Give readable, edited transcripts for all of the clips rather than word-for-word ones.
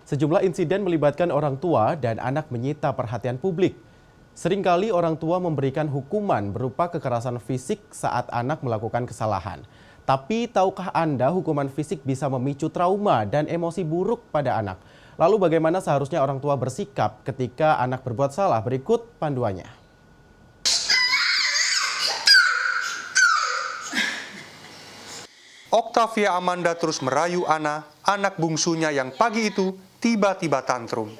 Sejumlah insiden melibatkan orang tua dan anak menyita perhatian publik. Seringkali orang tua memberikan hukuman berupa kekerasan fisik saat anak melakukan kesalahan. Tapi tahukah Anda hukuman fisik bisa memicu trauma dan emosi buruk pada anak? Lalu bagaimana seharusnya orang tua bersikap ketika anak berbuat salah? Berikut panduannya. Octavia Amanda terus merayu Ana, anak bungsunya yang pagi itu tiba-tiba tantrum.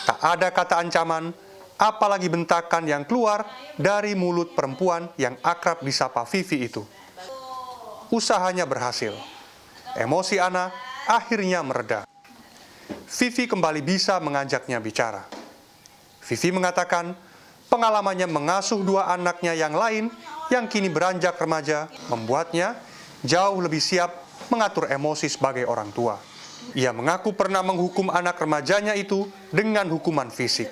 Tak ada kata ancaman, apalagi bentakan yang keluar dari mulut perempuan yang akrab disapa Vivi itu. Usahanya berhasil. Emosi Ana akhirnya mereda. Vivi kembali bisa mengajaknya bicara. Vivi mengatakan pengalamannya mengasuh dua anaknya yang lain yang kini beranjak remaja membuatnya jauh lebih siap mengatur emosi sebagai orang tua. Ia mengaku pernah menghukum anak remajanya itu dengan hukuman fisik.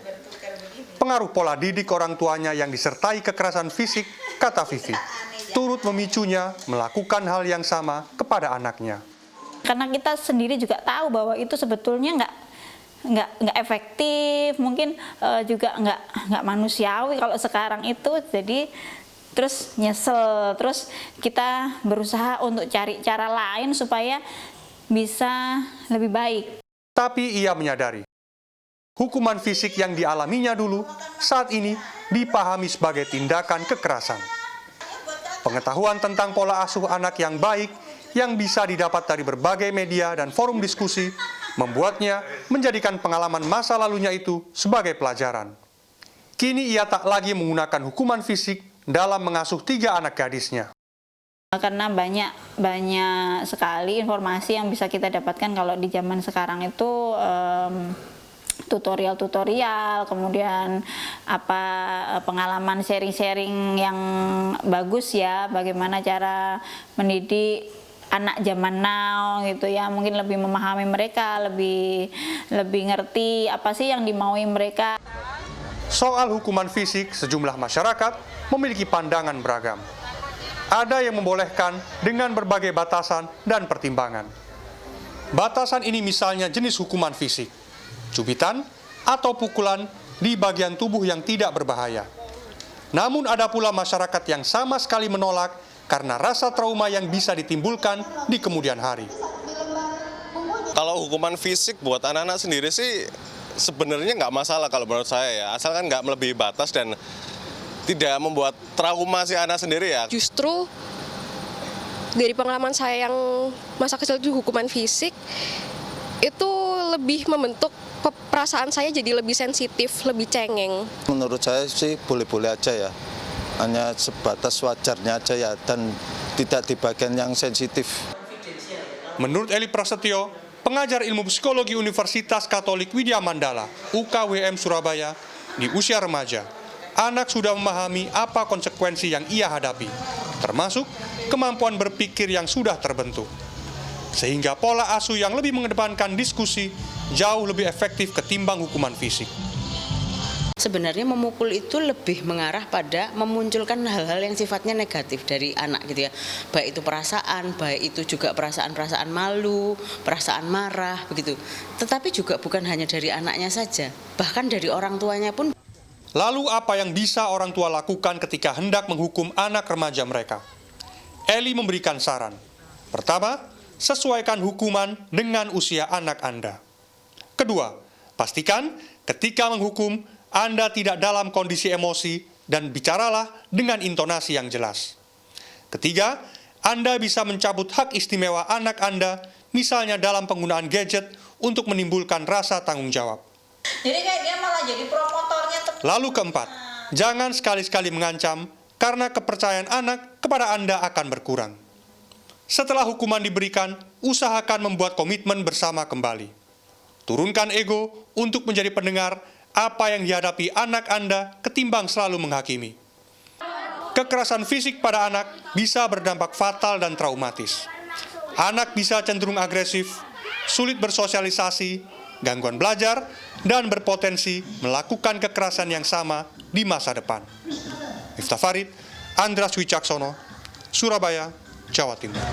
Pengaruh pola didik orang tuanya yang disertai kekerasan fisik, kata Vivi, turut memicunya melakukan hal yang sama kepada anaknya. Karena kita sendiri juga tahu bahwa itu sebetulnya nggak efektif, mungkin juga nggak manusiawi kalau sekarang itu. Jadi terus nyesel, terus kita berusaha untuk cari cara lain supaya bisa lebih baik. Tapi ia menyadari, hukuman fisik yang dialaminya dulu saat ini dipahami sebagai tindakan kekerasan. Pengetahuan tentang pola asuh anak yang baik yang bisa didapat dari berbagai media dan forum diskusi membuatnya menjadikan pengalaman masa lalunya itu sebagai pelajaran. Kini ia tak lagi menggunakan hukuman fisik dalam mengasuh 3 anak gadisnya. Karena banyak sekali informasi yang bisa kita dapatkan kalau di zaman sekarang itu tutorial, kemudian pengalaman sharing-sharing yang bagus ya, bagaimana cara mendidik anak zaman now gitu ya, mungkin lebih memahami mereka, lebih ngerti apa sih yang dimaui mereka. Soal hukuman fisik, sejumlah masyarakat memiliki pandangan beragam. Ada yang membolehkan dengan berbagai batasan dan pertimbangan. Batasan ini misalnya jenis hukuman fisik, cubitan atau pukulan di bagian tubuh yang tidak berbahaya. Namun ada pula masyarakat yang sama sekali menolak karena rasa trauma yang bisa ditimbulkan di kemudian hari. Kalau hukuman fisik buat anak-anak sendiri sih sebenarnya nggak masalah kalau menurut saya ya, asalkan nggak melebihi batas dan tidak membuat trauma si anak sendiri ya. Justru dari pengalaman saya yang masa kecil itu hukuman fisik itu lebih membentuk perasaan saya jadi lebih sensitif, lebih cengeng. Menurut saya sih boleh-boleh aja ya, hanya sebatas wajarnya aja ya, dan tidak di bagian yang sensitif. Menurut Eli Prasetyo, pengajar ilmu psikologi Universitas Katolik Widya Mandala, UKWM Surabaya, di usia remaja, anak sudah memahami apa konsekuensi yang ia hadapi, termasuk kemampuan berpikir yang sudah terbentuk. Sehingga pola asuh yang lebih mengedepankan diskusi jauh lebih efektif ketimbang hukuman fisik. Sebenarnya memukul itu lebih mengarah pada memunculkan hal-hal yang sifatnya negatif dari anak gitu ya. Baik itu perasaan, baik itu juga perasaan-perasaan malu, perasaan marah begitu. Tetapi juga bukan hanya dari anaknya saja, bahkan dari orang tuanya pun. Lalu apa yang bisa orang tua lakukan ketika hendak menghukum anak remaja mereka? Eli memberikan saran. Pertama, sesuaikan hukuman dengan usia anak Anda. Kedua, pastikan ketika menghukum Anda tidak dalam kondisi emosi dan bicaralah dengan intonasi yang jelas. Ketiga, Anda bisa mencabut hak istimewa anak Anda, misalnya dalam penggunaan gadget untuk menimbulkan rasa tanggung jawab. Jadi kayak dia malah jadi promotornya. Lalu keempat, jangan sekali-sekali mengancam karena kepercayaan anak kepada Anda akan berkurang. Setelah hukuman diberikan, usahakan membuat komitmen bersama kembali. Turunkan ego untuk menjadi pendengar apa yang dihadapi anak Anda ketimbang selalu menghakimi. Kekerasan fisik pada anak bisa berdampak fatal dan traumatis. Anak bisa cenderung agresif, sulit bersosialisasi, gangguan belajar, dan berpotensi melakukan kekerasan yang sama di masa depan. Miftah Farid, Andras Wicaksono, Surabaya, Jawa Timur.